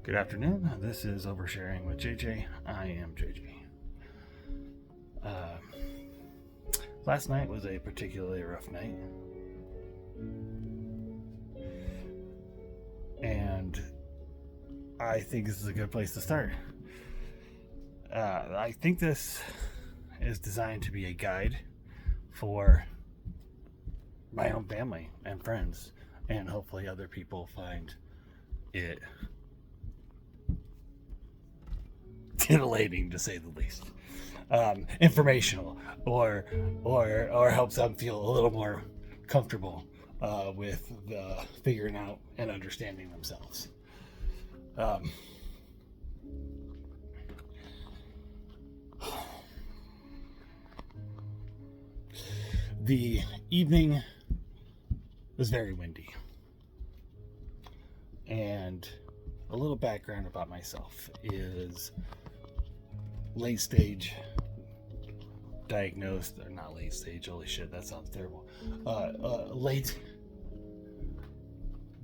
Good afternoon. This is Oversharing with JJ. I am JJ. Last night was a particularly rough night. And I think this is a good place to start. I think this is designed to be a guide for my own family and friends, and hopefully other people find it titillating, to say the least. Informational, or helps them feel a little more comfortable with figuring out and understanding themselves. The evening was very windy, and a little background about myself is late stage diagnosed, or not late stage, holy shit, that sounds terrible. Late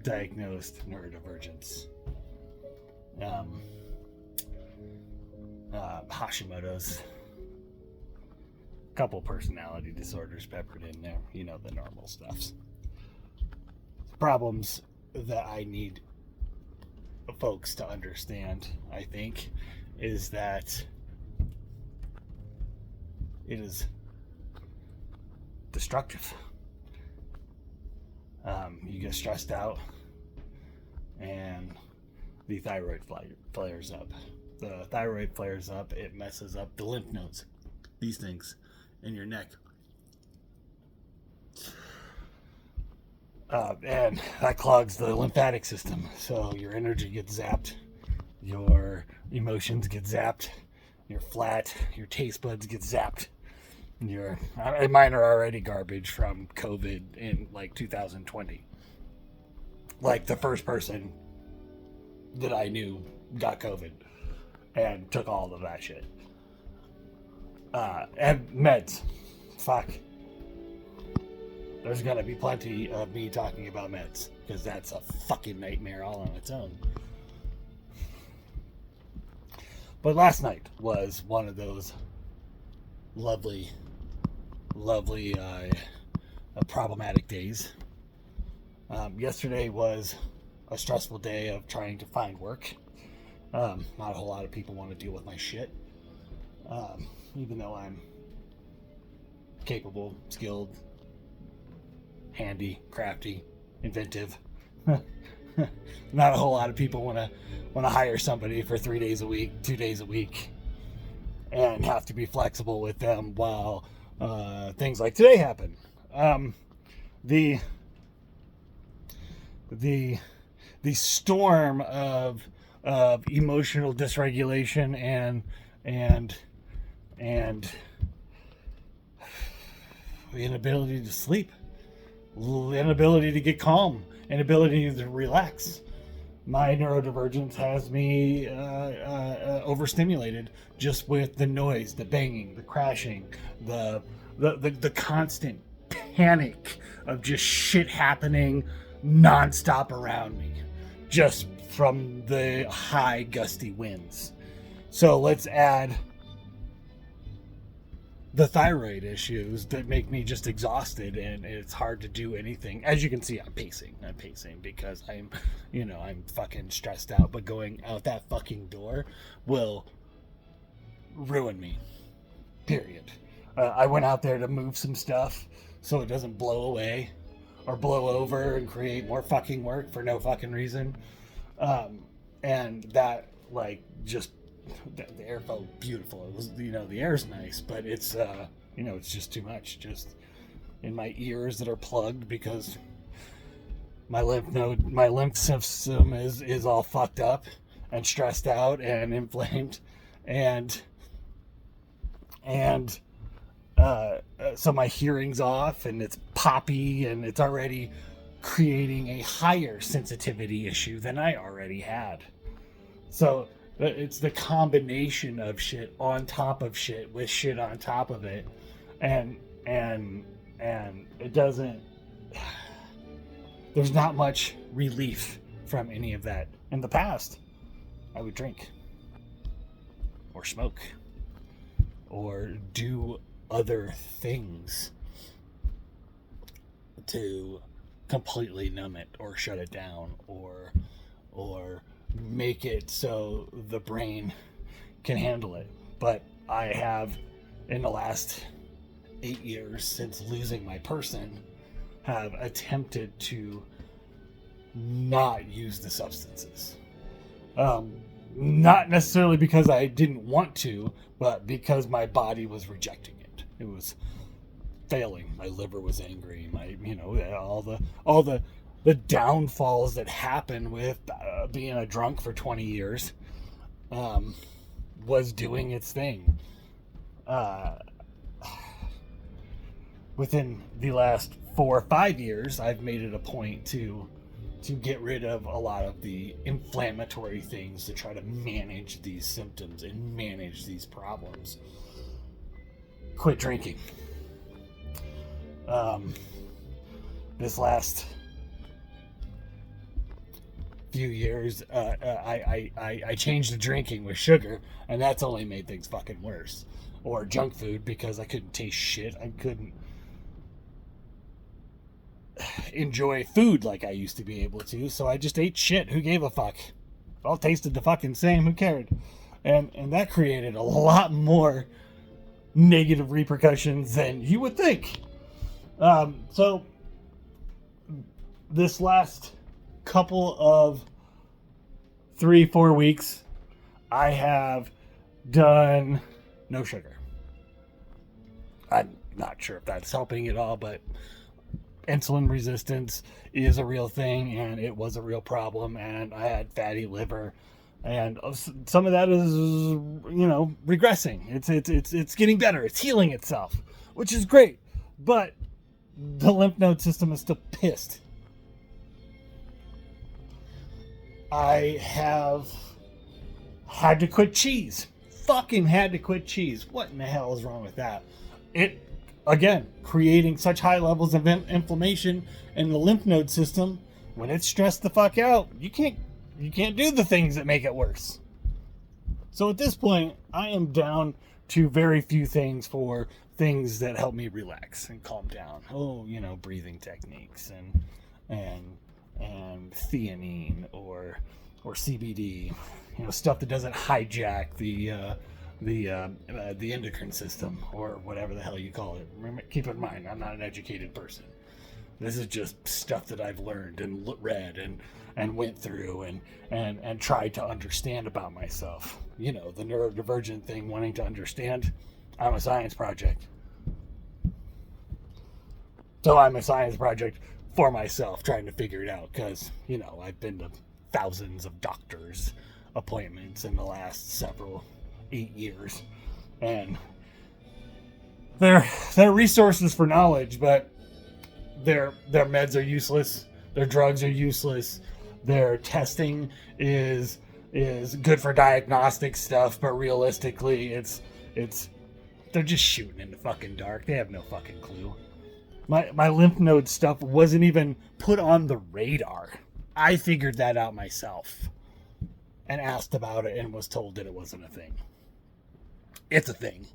diagnosed neurodivergence. Hashimoto's, couple personality disorders peppered in there, you know, the normal stuffs. Problems that I need folks to understand, I think, is that it is destructive. You get stressed out and the thyroid flares up. The thyroid flares up, it messes up the lymph nodes, these things in your neck. And that clogs the lymphatic system, so your energy gets zapped, your emotions get zapped, you're flat, your taste buds get zapped. Mine are already garbage from COVID in like 2020. Like the first person that I knew got COVID and took all of that shit. And meds. Fuck. There's gonna be plenty of me talking about meds, because that's a fucking nightmare all on its own. But last night was one of those lovely problematic days. Yesterday was a stressful day of trying to find work. Not a whole lot of people want to deal with my shit. Even though I'm capable, skilled, handy, crafty, inventive. Not a whole lot of people want to hire somebody for 3 days a week, 2 days a week, and have to be flexible with them while things like today happen. The storm of emotional dysregulation and the inability to sleep, inability to get calm, inability to relax. My neurodivergence has me overstimulated just with the noise, the banging, the crashing, the constant panic of just shit happening nonstop around me, just from the high gusty winds. So let's add the thyroid issues that make me just exhausted, and it's hard to do anything. As you can see, I'm pacing because I'm fucking stressed out, but going out that fucking door will ruin me, period. I went out there to move some stuff so it doesn't blow away or blow over and create more fucking work for no fucking reason. And that, like, just, the air felt beautiful. It was, the air's nice, but it's, it's just too much. Just in my ears that are plugged because my lymph system is all fucked up and stressed out and inflamed, and so my hearing's off and it's poppy, and it's already creating a higher sensitivity issue than I already had. So it's the combination of shit on top of shit with shit on top of it, and it doesn't, there's not much relief from any of that in the past. I would drink or smoke or do other things to completely numb it or shut it down or make it so the brain can handle it. But I have, in the last 8 years since losing my person, have attempted to not use the substances. Not necessarily because I didn't want to, but because my body was rejecting it. It was failing. My liver was angry. All the downfalls that happen with being a drunk for 20 years was doing its thing. Within the last 4 or 5 years, I've made it a point to get rid of a lot of the inflammatory things to try to manage these symptoms and manage these problems. Quit drinking. This last few years, I changed the drinking with sugar, and that's only made things fucking worse. Or junk food, because I couldn't taste shit. I couldn't enjoy food like I used to be able to, so I just ate shit. Who gave a fuck? It all tasted the fucking same. Who cared? And that created a lot more negative repercussions than you would think. So this last couple of 3-4 weeks, I have done no sugar. I'm not sure if that's helping at all, but insulin resistance is a real thing, and it was a real problem, and I had fatty liver, and some of that is, regressing. It's getting better. It's healing itself, which is great, but the lymph node system is still pissed. I have had to quit cheese. Fucking had to quit cheese. What in the hell is wrong with that? It, again, creating such high levels of inflammation in the lymph node system. When it's stressed the fuck out, you can't do the things that make it worse. So at this point, I am down to very few things for things that help me relax and calm down. Breathing techniques and theanine or CBD, stuff that doesn't hijack the endocrine system, or whatever the hell you call it. Remember, keep in mind, I'm not an educated person. This is just stuff that I've learned and read and went through and tried to understand about myself. The neurodivergent thing, wanting to understand. I'm a science project. So I'm a science project for myself, trying to figure it out, because, I've been to thousands of doctors' appointments in the last 8 years, and they're resources for knowledge, but their meds are useless, their drugs are useless, their testing is good for diagnostic stuff, but realistically they're just shooting in the fucking dark. They have no fucking clue. My lymph node stuff wasn't even put on the radar. I figured that out myself and asked about it and was told that it wasn't a thing. It's a thing.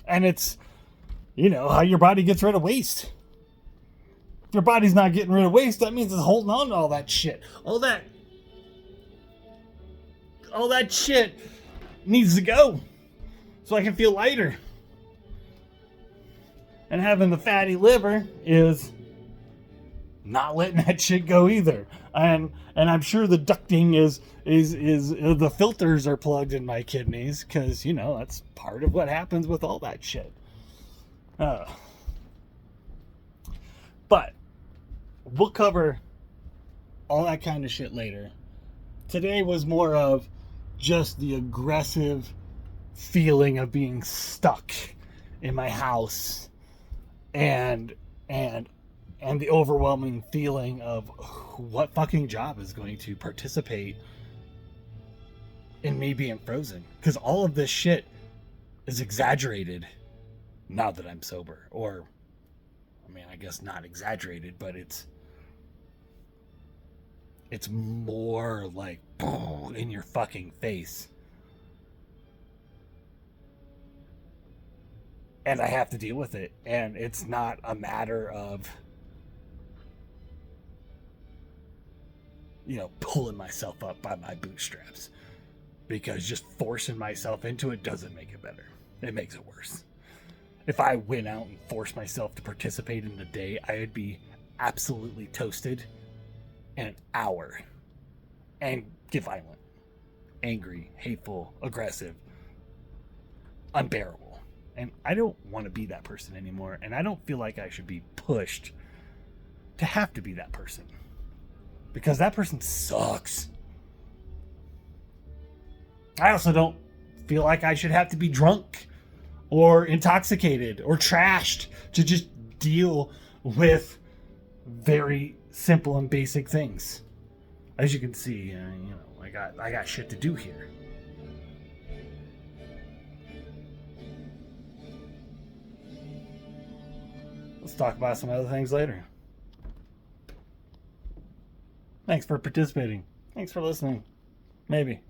And it's, how your body gets rid of waste. If your body's not getting rid of waste, that means it's holding on to all that shit. All that shit needs to go so I can feel lighter. And having the fatty liver is not letting that shit go either. And I'm sure the ducting is the filters are plugged in my kidneys, because that's part of what happens with all that shit. But we'll cover all that kind of shit later. Today was more of just the aggressive feeling of being stuck in my house, and the overwhelming feeling of what fucking job is going to participate in me being frozen. Because all of this shit is exaggerated now that I'm sober. Or, I guess not exaggerated, but it's It's more like in your fucking face. And I have to deal with it. And it's not a matter of, pulling myself up by my bootstraps. Because just forcing myself into it doesn't make it better. It makes it worse. If I went out and forced myself to participate in the day, I would be absolutely toasted in an hour and get violent, angry, hateful, aggressive, unbearable. And I don't want to be that person anymore. And I don't feel like I should be pushed to have to be that person. Because that person sucks. I also don't feel like I should have to be drunk or intoxicated or trashed to just deal with very simple and basic things. As you can see, I got shit to do here. Let's talk about some other things later. Thanks for participating. Thanks for listening. Maybe.